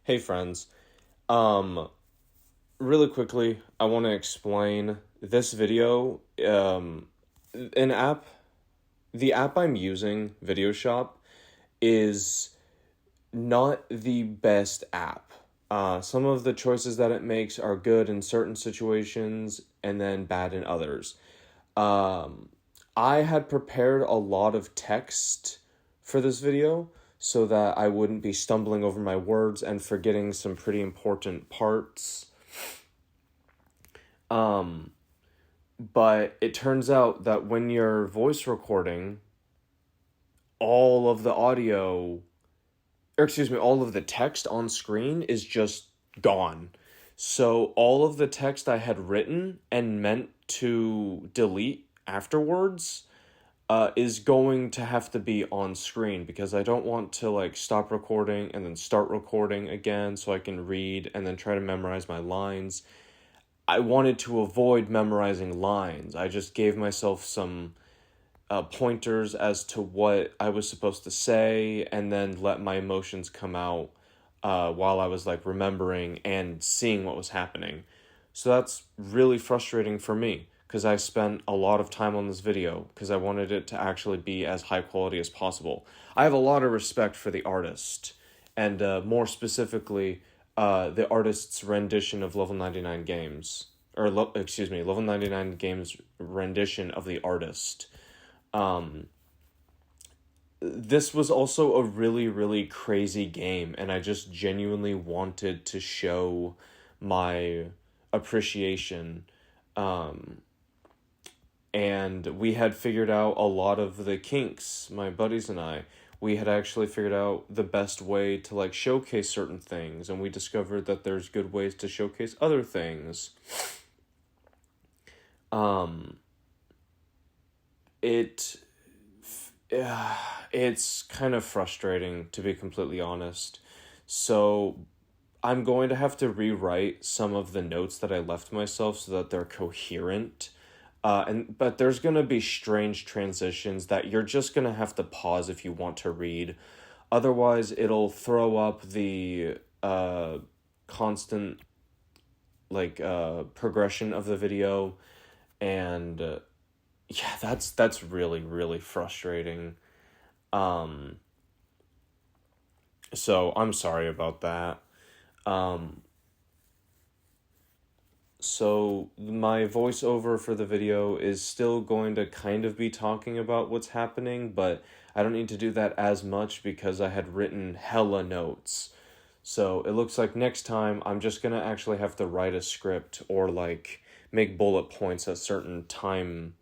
Hey friends, um, really quickly, I want to explain this video. An app, the app I'm using, Video Shop, is not the best app. Some of the choices that it makes are good in certain situations and then bad in others. Um, I had prepared a lot of text for this video so that I wouldn't be stumbling over my words and forgetting some pretty important parts. Um, but it turns out that when you're voice recording, all of the audio, or excuse me, all of the text on screen is just gone. So all of the text I had written and meant to delete afterwards is going to have to be on screen because I don't want to like stop recording and then start recording again so I can read and then try to memorize my lines. I wanted to avoid memorizing lines. I just gave myself some pointers as to what I was supposed to say and then let my emotions come out while I was like remembering and seeing what was happening. So that's really frustrating for me because I spent a lot of time on this video because I wanted it to actually be as high quality as possible. I have a lot of respect for the artist and more specifically the artist's rendition of Level 99 Games. Level 99 Games rendition of the artist. This was also a really, really crazy game, and I just genuinely wanted to show my appreciation. And we had figured out a lot of the kinks, my buddies and I. We had actually figured out the best way to like showcase certain things, and we discovered that there's good ways to showcase other things. It's kind of frustrating, to be completely honest. So I'm going to have to rewrite some of the notes that I left myself so that they're coherent. But there's going to be strange transitions that you're just going to have to pause if you want to read. Otherwise, it'll throw up the constant progression of the video, and yeah, that's really, really frustrating. So I'm sorry about that. So my voiceover for the video is still going to kind of be talking about what's happening, but I don't need to do that as much because I had written hella notes. So it looks like next time I'm just gonna actually have to write a script or like make bullet points at certain time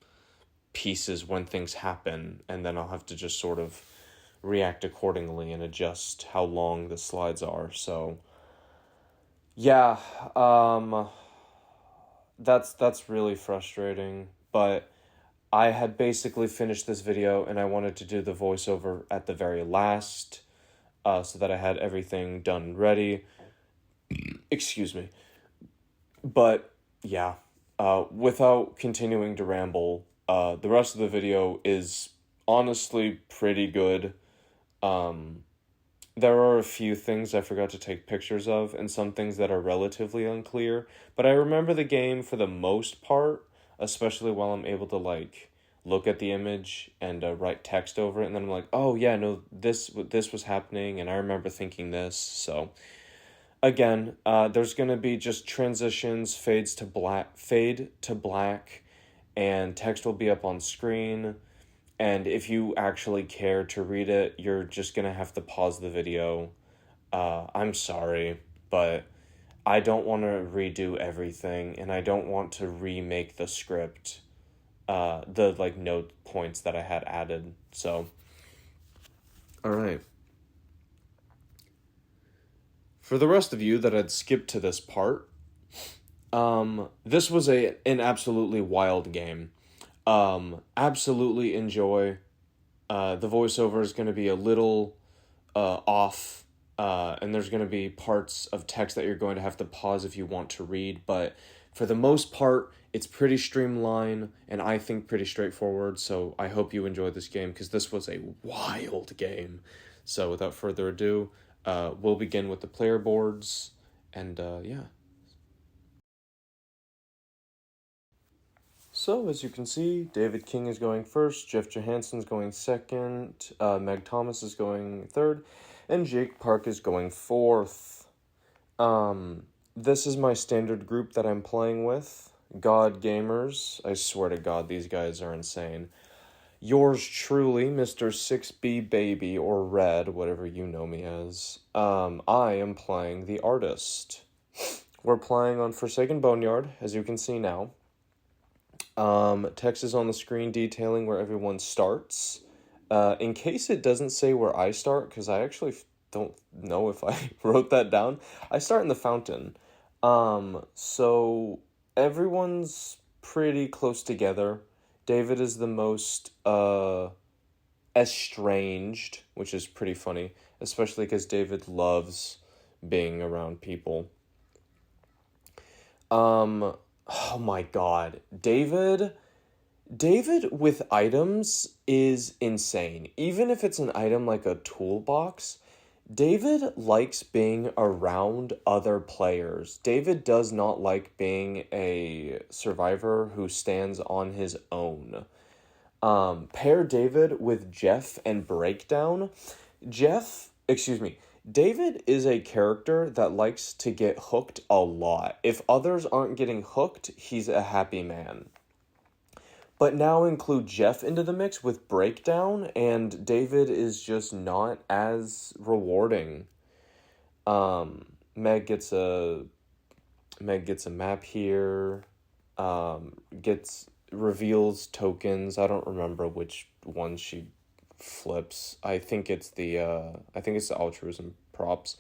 pieces when things happen, and then I'll have to just sort of react accordingly and adjust how long the slides are. So yeah, that's really frustrating, but I had basically finished this video and I wanted to do the voiceover at the very last, so that I had everything done and ready. Excuse me. But yeah, without continuing to ramble, the rest of the video is honestly pretty good. There are a few things I forgot to take pictures of and some things that are relatively unclear, but I remember the game for the most part, especially while I'm able to like look at the image and write text over it, and then I'm like, oh yeah, no, this was happening, and I remember thinking this. So again, there's gonna be just transitions, fade to black, and text will be up on screen. And if you actually care to read it, you're just gonna have to pause the video. I'm sorry, but I don't want to redo everything, and I don't want to remake the script, the like note points that I had added. So, all right. For the rest of you that had skipped to this part, this was an absolutely wild game. Absolutely enjoy. The voiceover is going to be a little off, and there's going to be parts of text that you're going to have to pause if you want to read, but for the most part, it's pretty streamlined and I think pretty straightforward, so I hope you enjoyed this game because this was a wild game. So without further ado, we'll begin with the player boards, and yeah. So, as you can see, David King is going first, Jeff Johansen's going second, Nea Thomas is going third, and Jake Park is going fourth. This is my standard group that I'm playing with. God Gamers. I swear to God, these guys are insane. Yours truly, Mr. 6B Baby, or Red, whatever you know me as. I am playing the Artist. We're playing on Forsaken Boneyard, as you can see now. Text is on the screen detailing where everyone starts. In case it doesn't say where I start, because I actually don't know if I wrote that down, I start in the fountain. So everyone's pretty close together. David is the most estranged, which is pretty funny, especially because David loves being around people. Oh my god. David with items is insane. Even if it's an item like a toolbox, David likes being around other players. David does not like being a survivor who stands on his own. Pair David with Jeff and Breakdown. David is a character that likes to get hooked a lot. If others aren't getting hooked, he's a happy man. But now include Jeff into the mix with Breakdown, and David is just not as rewarding. Meg gets a map here. Reveals tokens. I don't remember which one she flips. I think it's the altruism props.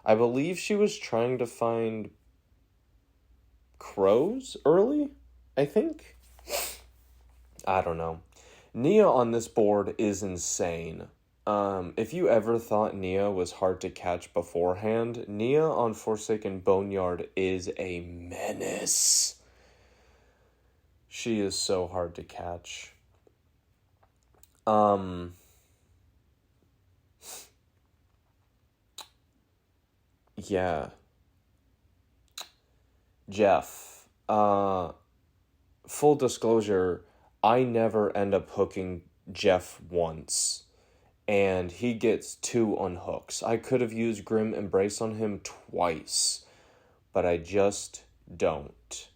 I believe she was trying to find crows early, I think. I don't know. Nea on this board is insane. If you ever thought Nea was hard to catch beforehand, Nea on Forsaken Boneyard is a menace. She is so hard to catch. Yeah. Jeff. Full disclosure, I never end up hooking Jeff once, and he gets 2 unhooks. I could have used Grim Embrace on him twice, but I just don't.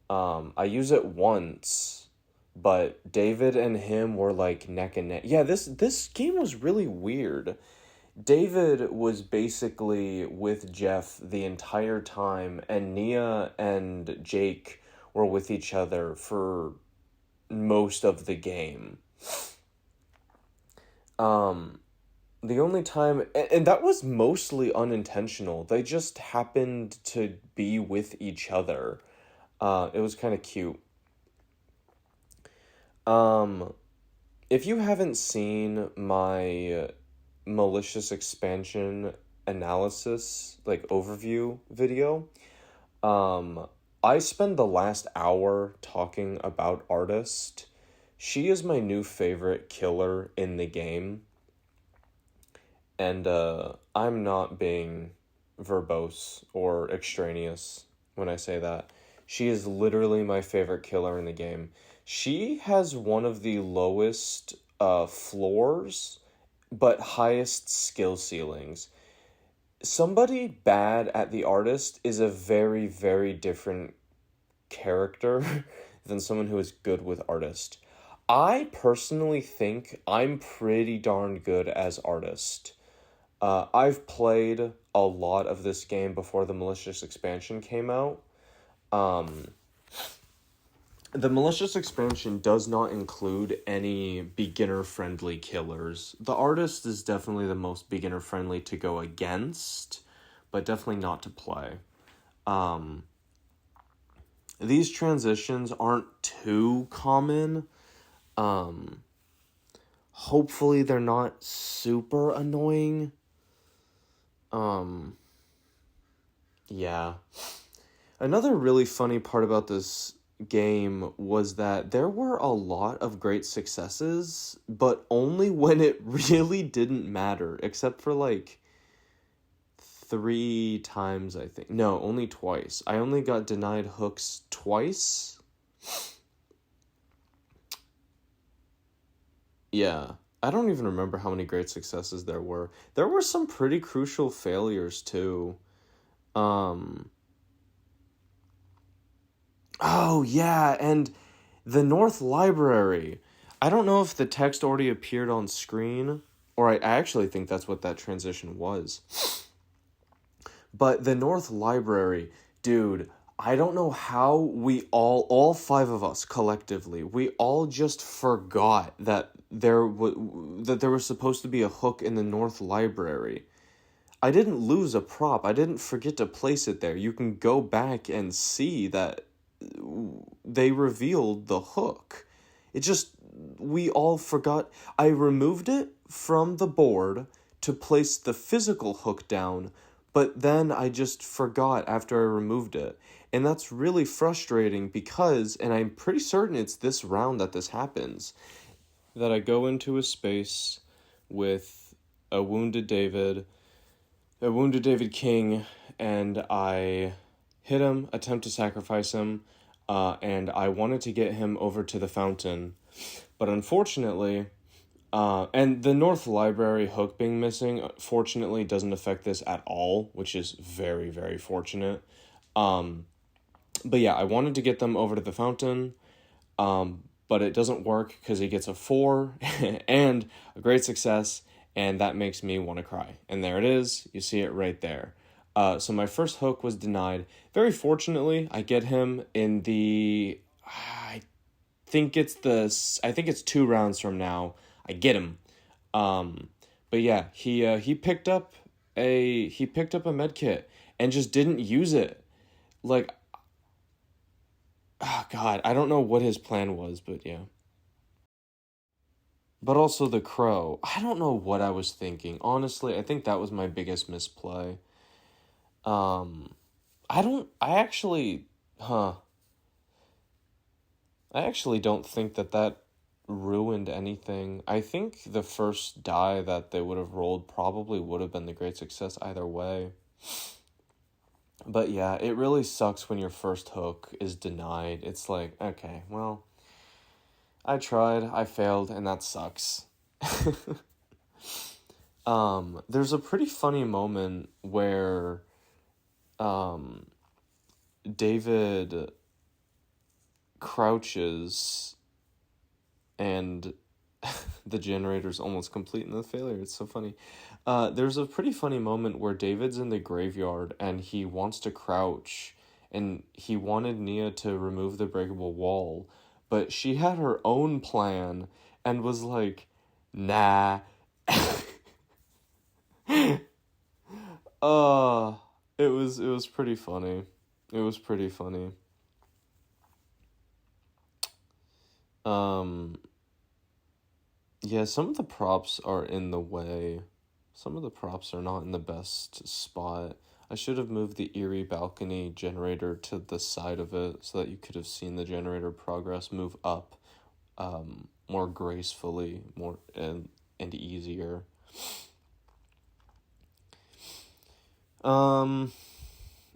I use it once, but David and him were like neck and neck. Yeah, this game was really weird. David was basically with Jeff the entire time, and Nea and Jake were with each other for most of the game. The only time, and that was mostly unintentional. They just happened to be with each other. It was kind of cute. If you haven't seen my malicious expansion analysis, like overview video, I spend the last hour talking about Artist. She is my new favorite killer in the game. And I'm not being verbose or extraneous when I say that. She is literally my favorite killer in the game. She has one of the lowest floors, but highest skill ceilings. Somebody bad at the Artist is a very, very different character than someone who is good with Artist. I personally think I'm pretty darn good as Artist. I've played a lot of this game before the malicious expansion came out. The malicious expansion does not include any beginner-friendly killers. The Artist is definitely the most beginner-friendly to go against, but definitely not to play. These transitions aren't too common. Hopefully they're not super annoying. Yeah. Another really funny part about this game was that there were a lot of great successes, but only when it really didn't matter, except for, like, 3 times, I think. No, only twice. I only got denied hooks twice. Yeah. I don't even remember how many great successes there were. There were some pretty crucial failures, too. Oh, yeah, and the North Library. I don't know if the text already appeared on screen, or I actually think that's what that transition was. But the North Library, dude, I don't know how we all 5 of us collectively, we all just forgot that there was supposed to be a hook in the North Library. I didn't lose a prop. I didn't forget to place it there. You can go back and see that they revealed the hook. It just, we all forgot. I removed it from the board to place the physical hook down, but then I just forgot after I removed it. And that's really frustrating because, and I'm pretty certain it's this round that this happens, that I go into a space with a wounded David King, and I hit him, attempt to sacrifice him, and I wanted to get him over to the fountain. But unfortunately, and the North Library hook being missing, fortunately, doesn't affect this at all, which is very, very fortunate. But yeah, I wanted to get them over to the fountain, but it doesn't work because he gets a 4 and a great success, and that makes me want to cry. And there it is. You see it right there. So my first hook was denied. Very fortunately, I get him in the, I think it's 2 rounds from now. I get him. But yeah, he picked up a med kit and just didn't use it. Like, oh God, I don't know what his plan was, but yeah. But also the crow. I don't know what I was thinking. Honestly, I think that was my biggest misplay. I actually don't think that ruined anything. I think the first die that they would have rolled probably would have been the great success either way. But yeah, it really sucks when your first hook is denied. It's like, okay, well, I tried, I failed, and that sucks. There's a pretty funny moment where David crouches and the generator's almost complete in the failure. It's so funny. There's a pretty funny moment where David's in the graveyard and he wants to crouch, and he wanted Nea to remove the breakable wall, but she had her own plan and was like, nah. It was pretty funny. It was pretty funny. Yeah, some of the props are in the way. Some of the props are not in the best spot. I should have moved the eerie balcony generator to the side of it so that you could have seen the generator progress move up more gracefully, more and easier.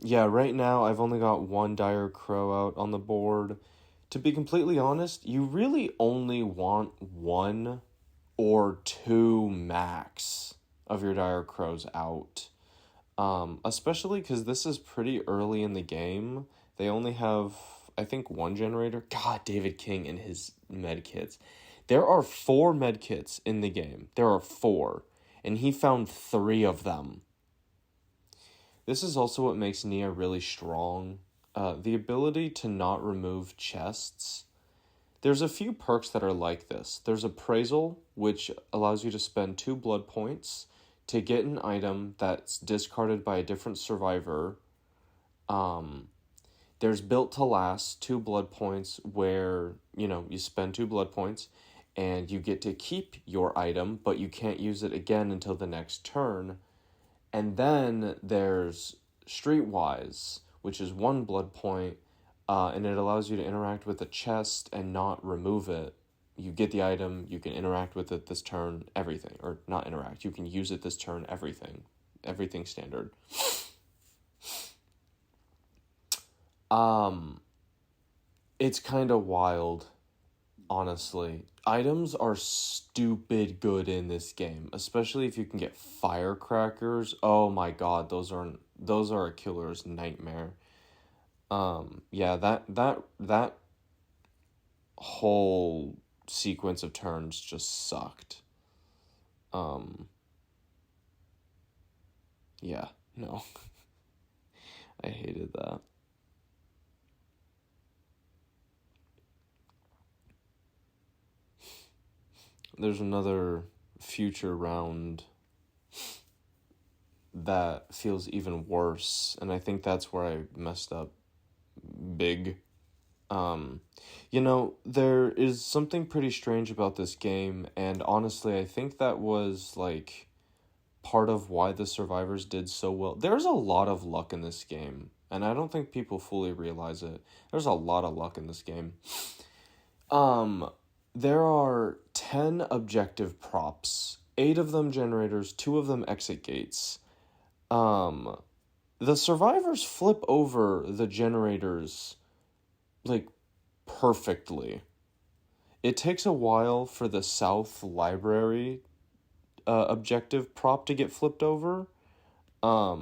Yeah, right now I've only got 1 dire crow out on the board. To be completely honest, you really only want 1 or 2 max of your dire crows out. Especially because this is pretty early in the game. They only have, I think, 1 generator. God, David King and his medkits. There are 4 medkits in the game. There are 4. And he found 3 of them. This is also what makes Nea really strong. The ability to not remove chests. There's a few perks that are like this. There's Appraisal, which allows you to spend 2 blood points to get an item that's discarded by a different survivor. There's Built to Last, 2 blood points, where, you spend 2 blood points and you get to keep your item, but you can't use it again until the next turn. And then there's Streetwise, which is 1 blood point, and it allows you to interact with a chest and not remove it. You get the item, you can interact with it this turn, everything. Or not interact, you can use it this turn, everything. everything standard. It's kind of wild, honestly. Items are stupid good in this game, especially if you can get firecrackers. Oh my god, those are a killer's nightmare. Yeah, that whole sequence of turns just sucked. Yeah, no. I hated that. There's another future round that feels even worse, and I think that's where I messed up big. There is something pretty strange about this game, and honestly, I think that was, like, part of why the survivors did so well. There's a lot of luck in this game, and I don't think people fully realize it. There's a lot of luck in this game. There are 10 objective props, 8 of them generators, 2 of them exit gates. The survivors flip over the generators, like, perfectly. It takes a while for the South Library objective prop to get flipped over. Or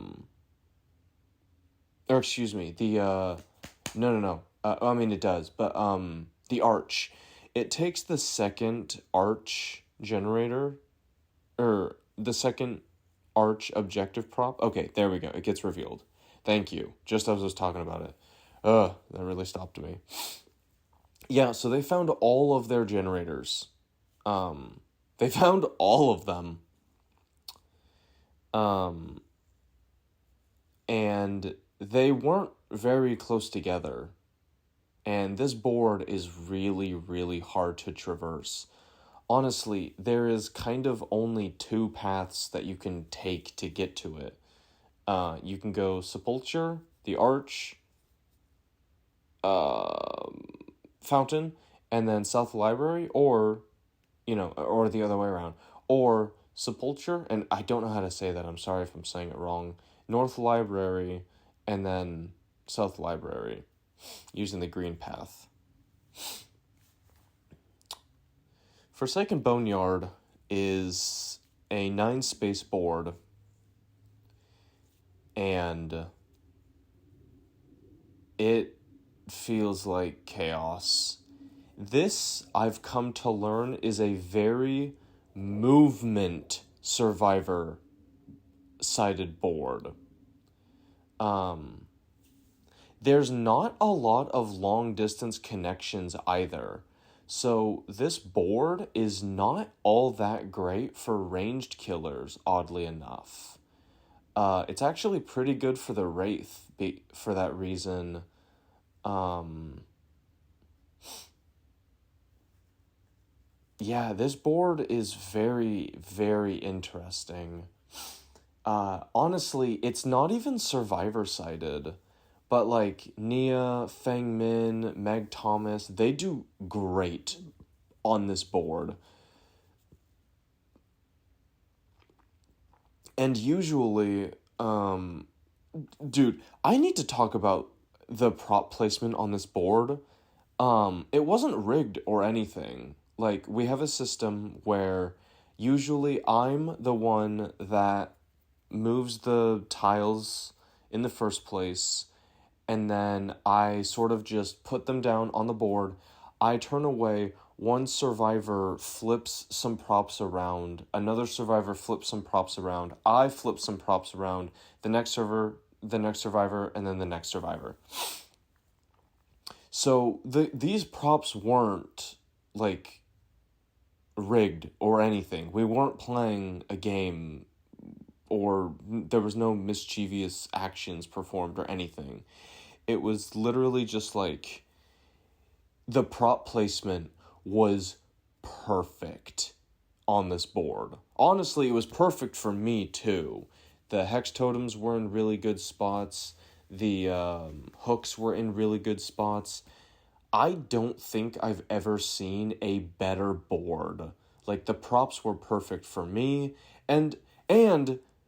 excuse me, no. I mean, it does, but, the arch. It takes the second arch generator, or the second arch objective prop. Okay, there we go. It gets revealed. Thank you. Just as I was talking about it. That really stopped me. Yeah, so they found all of their generators. They found all of them. And they weren't very close together. And this board is really, really hard to traverse. Honestly, there is kind of only 2 paths that you can take to get to it. You can go Sepulture, the Arch, Fountain, and then South Library, or the other way around. Or Sepulture, and I don't know how to say that, I'm sorry if I'm saying it wrong, North Library, and then South Library, using the green path. Forsaken Boneyard is a 9-space board, and it feels like chaos. This, I've come to learn, is a very movement survivor sided board. There's not a lot of long distance connections either. So this board is not all that great for ranged killers, oddly enough. It's actually pretty good for the Wraith for that reason. Yeah, this board is very, very interesting. Honestly, it's not even survivor-sided, but like Nea, Feng Min, Meg Thomas, they do great on this board. And usually, dude, I need to talk about the prop placement on this board. It wasn't rigged or anything. Like, we have a system where usually I'm the one that moves the tiles in the first place, and then I sort of just put them down on the board. I turn away, one survivor flips some props around, another survivor flips some props around, I flip some props around, the next survivor, and then the next survivor. So these props weren't, like, rigged or anything. We weren't playing a game, or there was no mischievous actions performed or anything. It was literally just like, the prop placement was perfect on this board. Honestly, it was perfect for me too. The hex totems were in really good spots. The hooks were in really good spots. I don't think I've ever seen a better board. Like, the props were perfect for me, and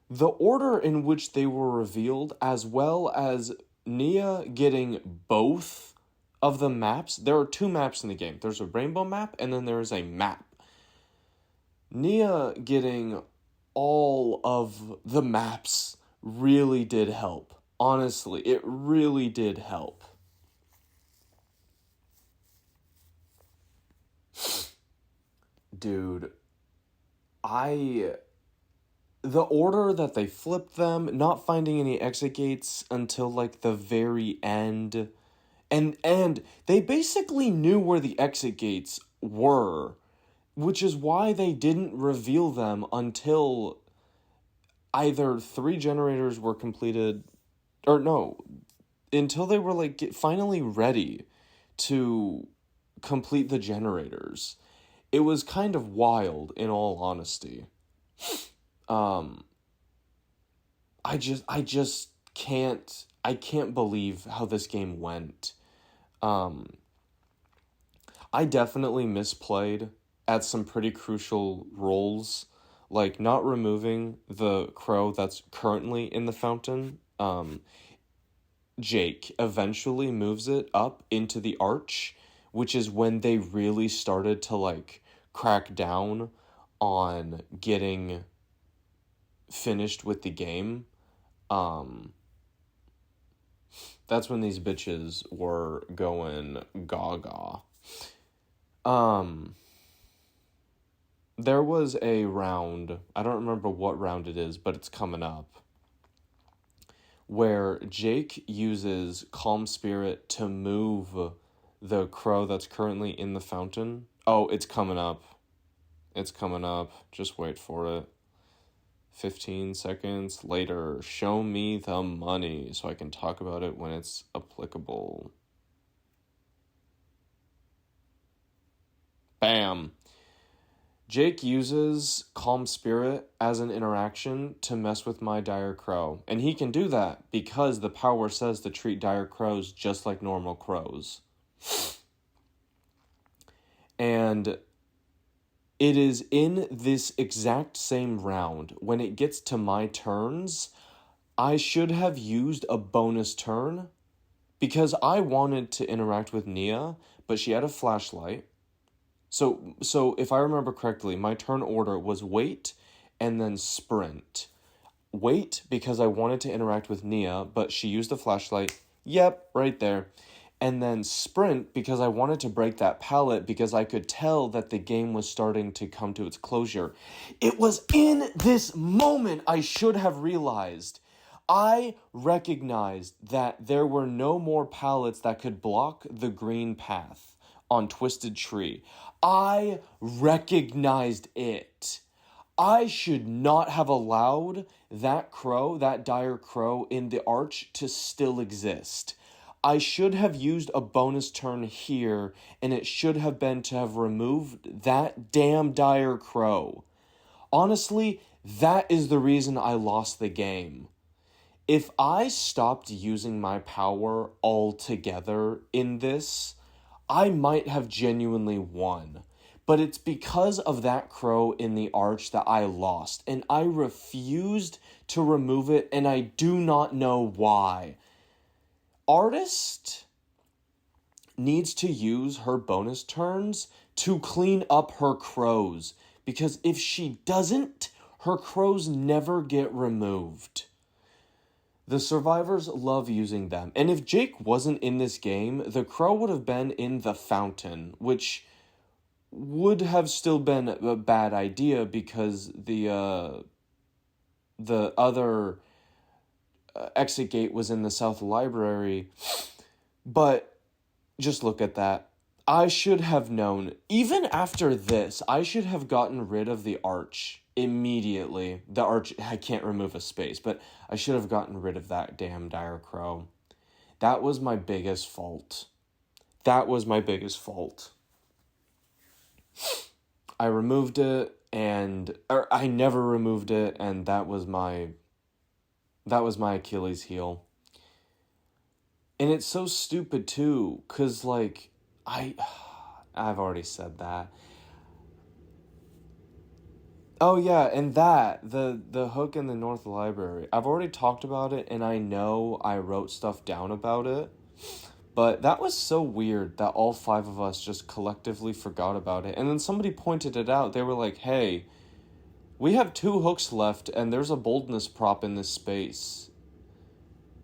the order in which they were revealed, as well as Nea getting both of the maps. There are 2 maps in the game. There's a rainbow map, and then there is a map. Nea getting all of the maps really did help. Honestly, it really did help. Dude, the order that they flipped them, not finding any exit gates until like the very end, and they basically knew where the exit gates were, which is why they didn't reveal them until either 3 generators were completed, or no, until they were like finally ready to complete the generators. It was kind of wild, in all honesty. I just can't believe how this game went. I definitely misplayed at some pretty crucial roles, like not removing the crow that's currently in the fountain. Jake eventually moves it up into the arch, which is when they really started to like crack down on getting finished with the game. That's when these bitches were going gaga. There was a round, I don't remember what round it is, but it's coming up, where Jake uses Calm Spirit to move the crow that's currently in the fountain. Oh, it's coming up. It's coming up. Just wait for it. 15 seconds later. Show me the money so I can talk about it when it's applicable. Bam. Jake uses Calm Spirit as an interaction to mess with my Dire Crow. And he can do that because the power says to treat Dire Crows just like normal crows. And it is in this exact same round, when it gets to my turns, I should have used a bonus turn because I wanted to interact with Nea, but she had a flashlight. So if I remember correctly, my turn order was wait and then sprint. Wait because I wanted to interact with Nea, but she used the flashlight. Yep, right there. And then sprint because I wanted to break that pallet because I could tell that the game was starting to come to its closure. It was in this moment I should have realized. I recognized that there were no more pallets that could block the green path on Twisted Tree. I recognized it. I should not have allowed that crow, that dire crow in the arch to still exist. I should have used a bonus turn here, and it should have been to have removed that damn dire crow. Honestly, that is the reason I lost the game. If I stopped using my power altogether in this, I might have genuinely won. But it's because of that crow in the arch that I lost, and I refused to remove it, and I do not know why. Artist needs to use her bonus turns to clean up her crows, because if she doesn't, her crows never get removed. The survivors love using them, and if Jake wasn't in this game, the crow would have been in the fountain, which would have still been a bad idea because the other exit gate was in the South Library. But just look at that. I should have known, even after this, I should have gotten rid of the arch immediately. The arch, I can't remove a space, but I should have gotten rid of that damn dire crow. That was my biggest fault. I removed it, or I never removed it, and that was my Achilles heel. And it's so stupid too, cause like I've already said that. Oh yeah, and the hook in the North Library. I've already talked about it, and I know I wrote stuff down about it, but that was so weird that all five of us just collectively forgot about it. And then somebody pointed it out. They were like, "Hey, we have two hooks left, and there's a boldness prop in this space."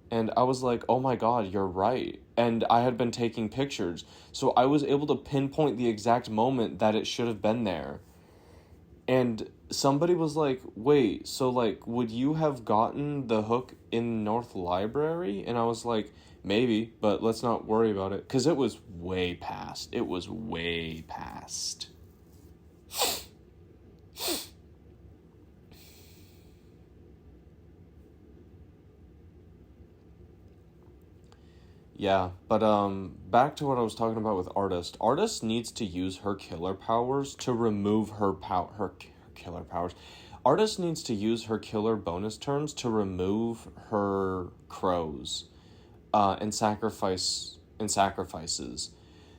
And I was like, "Oh my god, you're right." And I had been taking pictures, so I was able to pinpoint the exact moment that it should have been there. And somebody was like, "Wait, so like, would you have gotten the hook in North Library?" And I was like, "Maybe, but let's not worry about it." Because it was way past. It was way past. Yeah, but back to what I was talking about with Artist. Artist needs to use her killer powers to remove her killer powers. Artist needs to use her killer bonus turns to remove her crows, and sacrifices.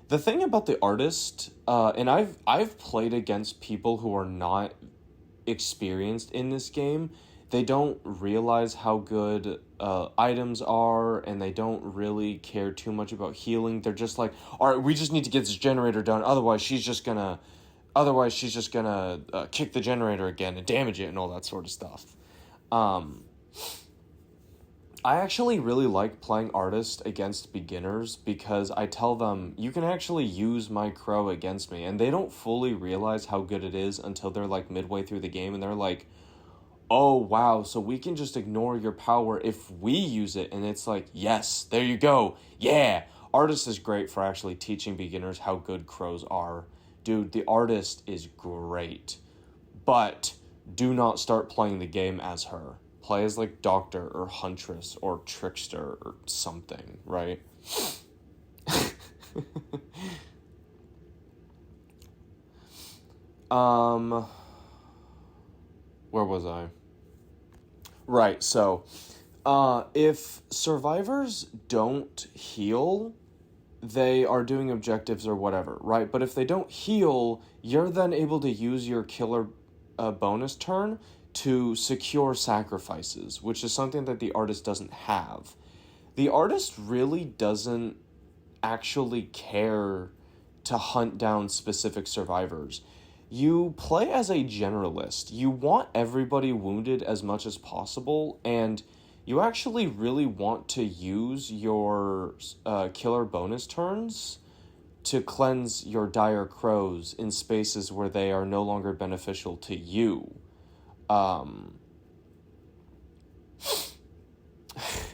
The thing about the Artist, and I've played against people who are not experienced in this game. They don't realize how good items are, and they don't really care too much about healing. They're just like, all right, we just need to get this generator done. Otherwise, she's just gonna kick the generator again and damage it and all that sort of stuff. I actually really like playing Artist against beginners because I tell them, you can actually use my crow against me, and they don't fully realize how good it is until they're like midway through the game, and they're like, oh wow, so we can just ignore your power if we use it. And it's like, yes, there you go, yeah. Artist is great for actually teaching beginners how good crows are. Dude, the Artist is great, but do not start playing the game as her. Play as like Doctor or Huntress or Trickster or something, right? Where was I? Right, so if survivors don't heal, they are doing objectives or whatever, right? But if they don't heal, you're then able to use your killer bonus turn to secure sacrifices, which is something that the Artist doesn't have. The Artist really doesn't actually care to hunt down specific survivors. You play as a generalist. You want everybody wounded as much as possible, and you actually really want to use your killer bonus turns to cleanse your dire crows in spaces where they are no longer beneficial to you.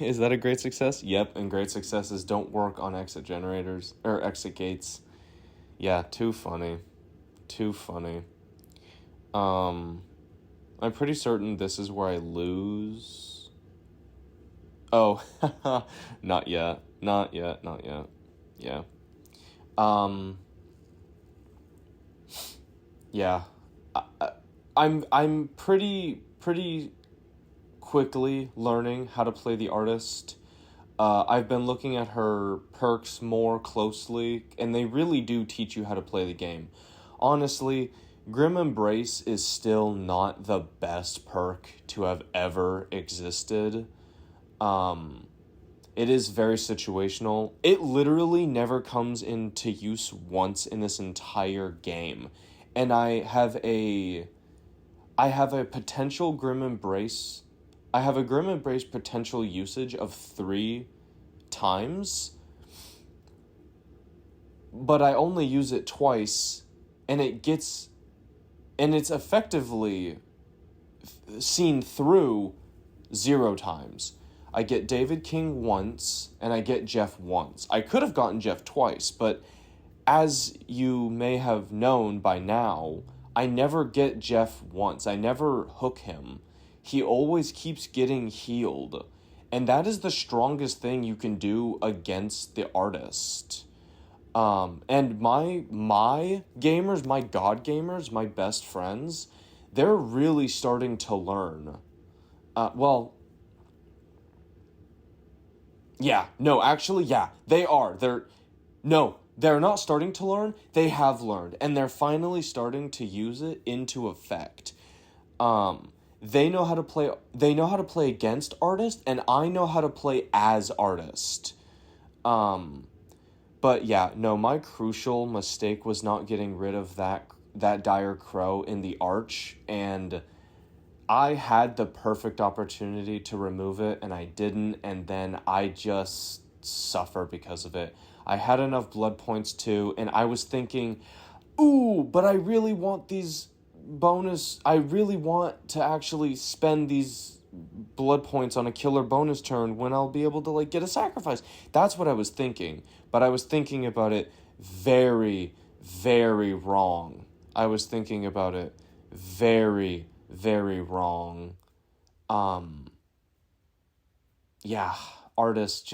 Is that a great success? Yep, and great successes don't work on exit generators, or exit gates. Yeah, too funny. Too funny. I'm pretty certain this is where I lose. Oh, not yet. Not yet. Yeah. Yeah. I'm pretty quickly learning how to play the Artist. I've been looking at her perks more closely, and they really do teach you how to play the game. Honestly, Grim Embrace is still not the best perk to have ever existed. It is very situational. It literally never comes into use once in this entire game. And I have a potential Grim Embrace. I have a Grim Embrace potential usage of 3 times, but I only use it twice, and it's effectively seen through 0 times. I get David King once, and I get Jeff once. I could have gotten Jeff twice, but as you may have known by now, I never get Jeff once. I never hook him. He always keeps getting healed. And that is the strongest thing you can do against the Artist. And my gamers, my god gamers, my best friends, they're really starting to learn. They are. They're not starting to learn. They have learned, and they're finally starting to use it into effect. They know how to play. They know how to play against artist, and I know how to play as artist. But yeah, no, my crucial mistake was not getting rid of that dire crow in the arch, and I had the perfect opportunity to remove it, and I didn't, and then I just suffer because of it. I had enough blood points too, and I was thinking, ooh, but I really want I really want to actually spend these blood points on a killer bonus turn when I'll be able to, like, get a sacrifice. That's what I was thinking, but I was thinking about it very, very wrong. I was thinking about it very, very wrong. Yeah, Artist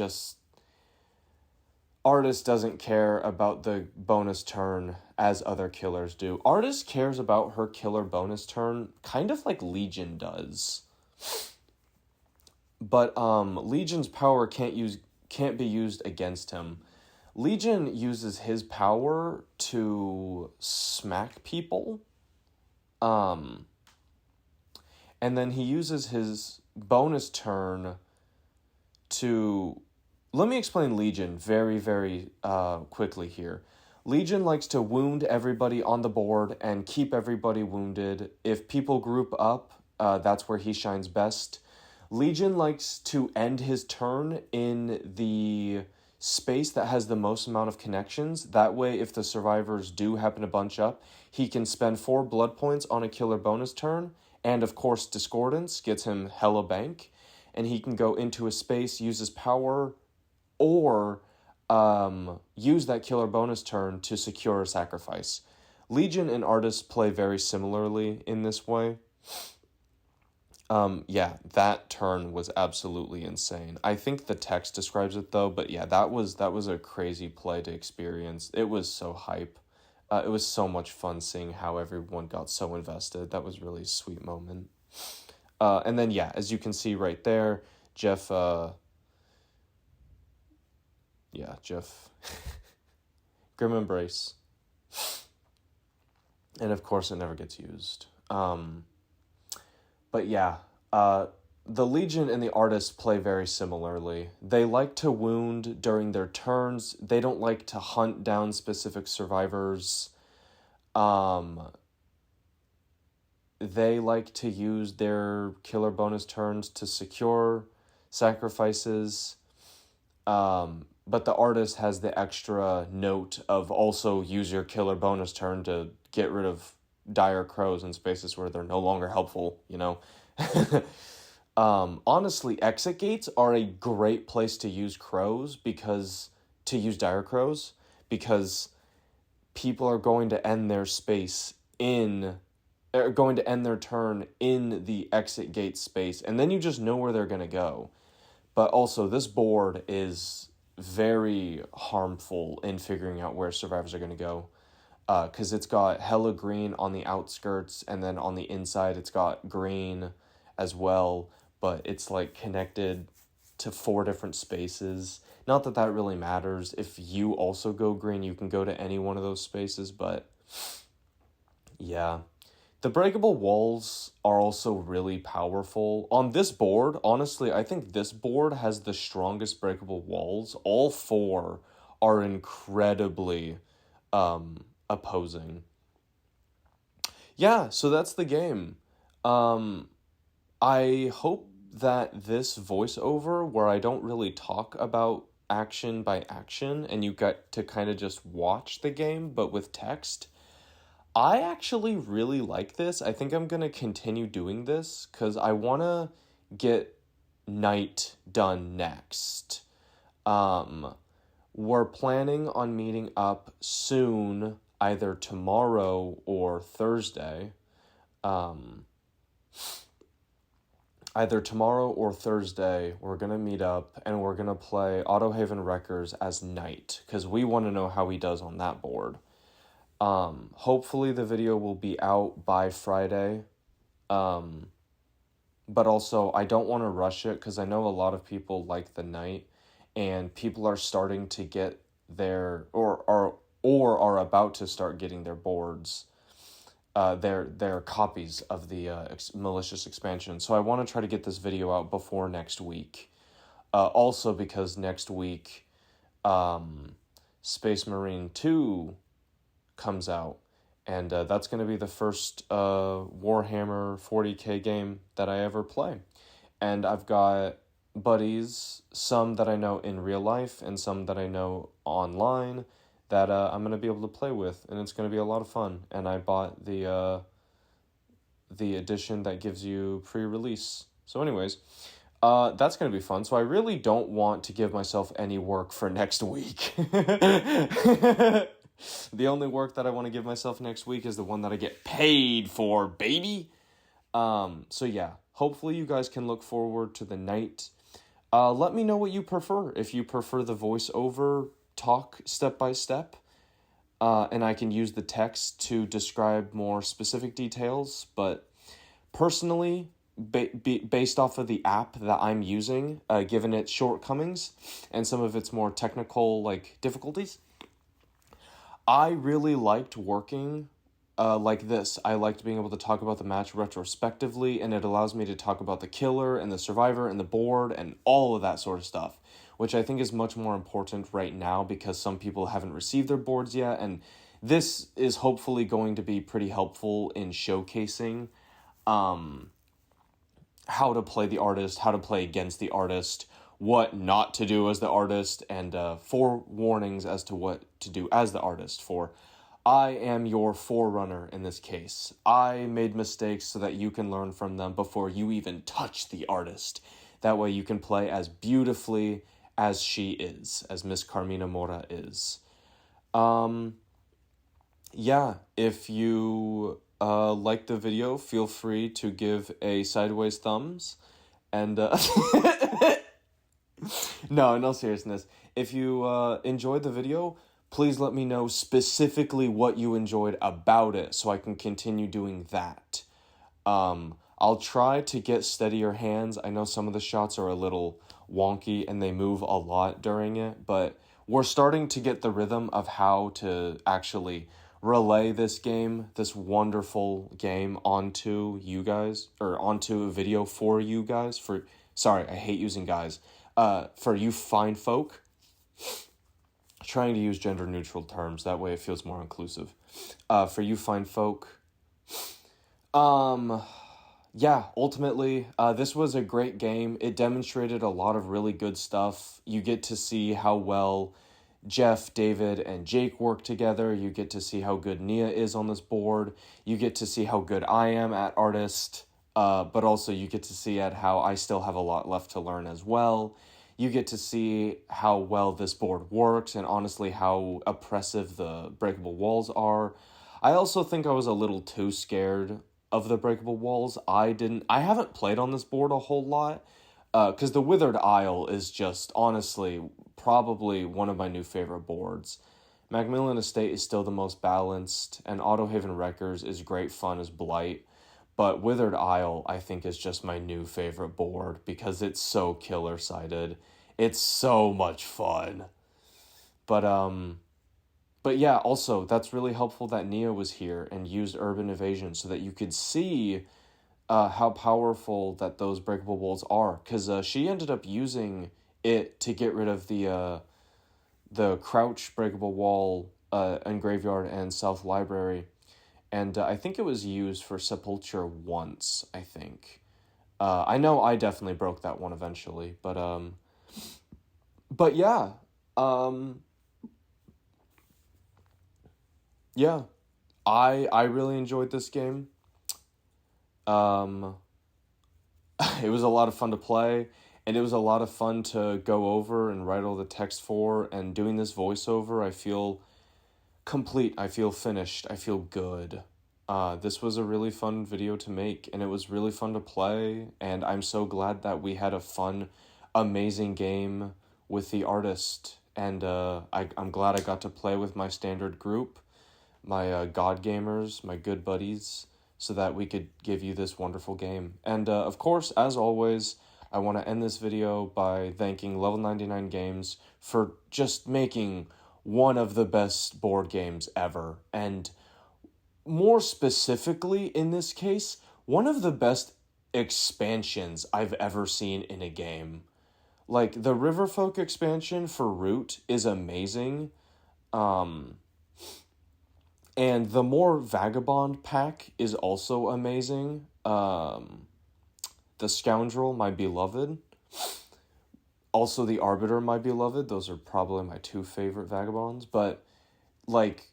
doesn't care about the bonus turn as other killers do. Artist cares about her killer bonus turn kind of like Legion does. But Legion's power can't be used against him. Legion uses his power to smack people. And then he uses his bonus turn to... Let me explain Legion very, very quickly here. Legion likes to wound everybody on the board and keep everybody wounded. If people group up, that's where he shines best. Legion likes to end his turn in the space that has the most amount of connections. That way, if the survivors do happen to bunch up, he can spend 4 blood points on a killer bonus turn. And of course, Discordance gets him hella bank. And he can go into a space, use his power, or use that killer bonus turn to secure a sacrifice. Legion and Artist play very similarly in this way. Yeah, that turn was absolutely insane. I think the text describes it though, but yeah, that was a crazy play to experience. It was so hype. It was so much fun seeing how everyone got so invested. That was really a sweet moment. And then yeah, as you can see right there, Jeff Grim Embrace. And of course it never gets used. But yeah, the Legion and the Artist play very similarly. They like to wound during their turns. They don't like to hunt down specific survivors. They like to use their killer bonus turns to secure sacrifices. But the Artist has the extra note of also use your killer bonus turn to get rid of dire crows in spaces where they're no longer helpful, you know? Honestly, exit gates are a great place to use dire crows, because people are going to end their turn in the exit gate space, and then you just know where they're going to go. But also, this board is very harmful in figuring out where survivors are going to go, because it's got hella green on the outskirts, and then on the inside it's got green as well, but it's like connected to 4 different spaces. Not that that really matters. If you also go green, you can go to any one of those spaces, but yeah. The breakable walls are also really powerful. On this board, honestly, I think this board has the strongest breakable walls. All 4 are incredibly opposing. Yeah, so that's the game. I hope that this voiceover, where I don't really talk about action by action, and you get to kind of just watch the game, but with text, I actually really like this. I think I'm going to continue doing this because I want to get Night done next. We're planning on meeting up soon, either tomorrow or Thursday. We're going to meet up and we're going to play Autohaven Wreckers as Night because we want to know how he does on that board. Hopefully the video will be out by Friday. But also I don't want to rush it because I know a lot of people like the Night and people are starting to get their, or are about to start getting their boards. their copies of the malicious expansion. So I want to try to get this video out before next week. Also because next week, Space Marine 2 comes out, and that's going to be the first Warhammer 40k game that I ever play. And I've got buddies, some that I know in real life and some that I know online, that I'm going to be able to play with, and it's going to be a lot of fun. And I bought the edition that gives you pre-release. So anyways, that's going to be fun. So I really don't want to give myself any work for next week. The only work that I want to give myself next week is the one that I get paid for, baby. So yeah, hopefully you guys can look forward to the night. Let me know what you prefer. If you prefer the voiceover talk step by step, and I can use the text to describe more specific details. But personally, based off of the app that I'm using, given its shortcomings and some of its more technical difficulties, I really liked working like this. I liked being able to talk about the match retrospectively, and it allows me to talk about the killer and the survivor and the board and all of that sort of stuff, which I think is much more important right now because some people haven't received their boards yet, and this is hopefully going to be pretty helpful in showcasing how to play the artist, how to play against the artist, what not to do as the artist, and forewarnings as to what to do as the artist. For I am your forerunner in this case. I made mistakes so that you can learn from them before you even touch the artist. That way you can play as beautifully as she is, as Miss Carmina Mora is. Yeah, if you like the video, feel free to give a sideways thumbs. And no seriousness. If you enjoyed the video, please let me know specifically what you enjoyed about it so I can continue doing that. I'll try to get steadier hands. I know some of the shots are a little wonky and they move a lot during it, but we're starting to get the rhythm of how to actually relay this game, this wonderful game, onto you guys, or onto a video for you guys. Sorry, I hate using guys. For you fine folk. Trying to use gender neutral terms, that way it feels more inclusive. For you fine folk. Yeah, ultimately, this was a great game. It demonstrated a lot of really good stuff. You get to see how well Jeff, David, and Jake work together. You get to see how good Nea is on this board. You get to see how good I am at artist. But also you get to see at how I still have a lot left to learn as well. You get to see how well this board works and honestly how oppressive the breakable walls are. I also think I was a little too scared of the breakable walls. I haven't played on this board a whole lot because the Withered Isle is just honestly probably one of my new favorite boards. Macmillan Estate is still the most balanced, and Autohaven Wreckers is great fun as Blight. But Withered Isle, I think, is just my new favorite board because it's so killer-sided. It's so much fun. But yeah, also, that's really helpful that Nea was here and used Urban Evasion so that you could see how powerful that those breakable walls are. Because she ended up using it to get rid of the crouch breakable wall in Graveyard and South Library. And I think it was used for Sepulture once, I think. I know I definitely broke that one eventually, but yeah. Yeah. I really enjoyed this game. It was a lot of fun to play, and it was a lot of fun to go over and write all the text for, and doing this voiceover, I feel complete, I feel finished, I feel good. This was a really fun video to make, and it was really fun to play, and I'm so glad that we had a fun, amazing game with the artist, and I'm glad I got to play with my standard group, my God Gamers, my good buddies, so that we could give you this wonderful game. And of course, as always, I want to end this video by thanking Level 99 Games for just making one of the best board games ever. And more specifically in this case, one of the best expansions I've ever seen in a game. Like, the Riverfolk expansion for Root is amazing. And the More Vagabond pack is also amazing. The Scoundrel, My Beloved. Also, the Arbiter, My Beloved. Those are probably my two favorite Vagabonds. But, like,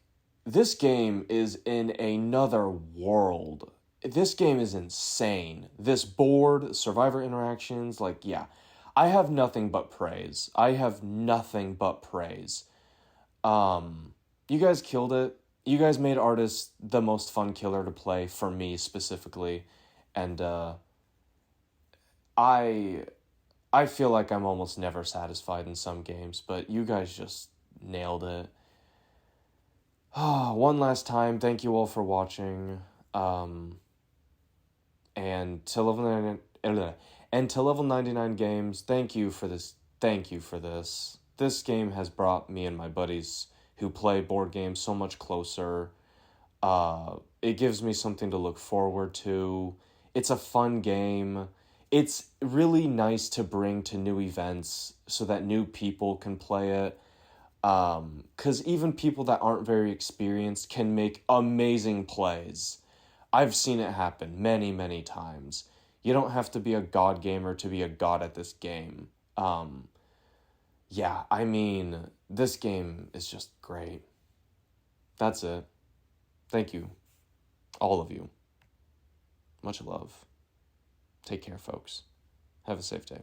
this game is in another world. This game is insane. This board, survivor interactions, like, yeah. I have nothing but praise. I have nothing but praise. You guys killed it. You guys made Artist the most fun killer to play, for me specifically. And, I feel like I'm almost never satisfied in some games, but you guys just nailed it. One last time, thank you all for watching. And to level 99 games, thank you for this. Thank you for this. This game has brought me and my buddies who play board games so much closer. It gives me something to look forward to. It's a fun game. It's really nice to bring to new events so that new people can play it. Because even people that aren't very experienced can make amazing plays. I've seen it happen many, many times. You don't have to be a god gamer to be a god at this game. Yeah, I mean, this game is just great. That's it. Thank you. All of you. Much love. Take care, folks. Have a safe day.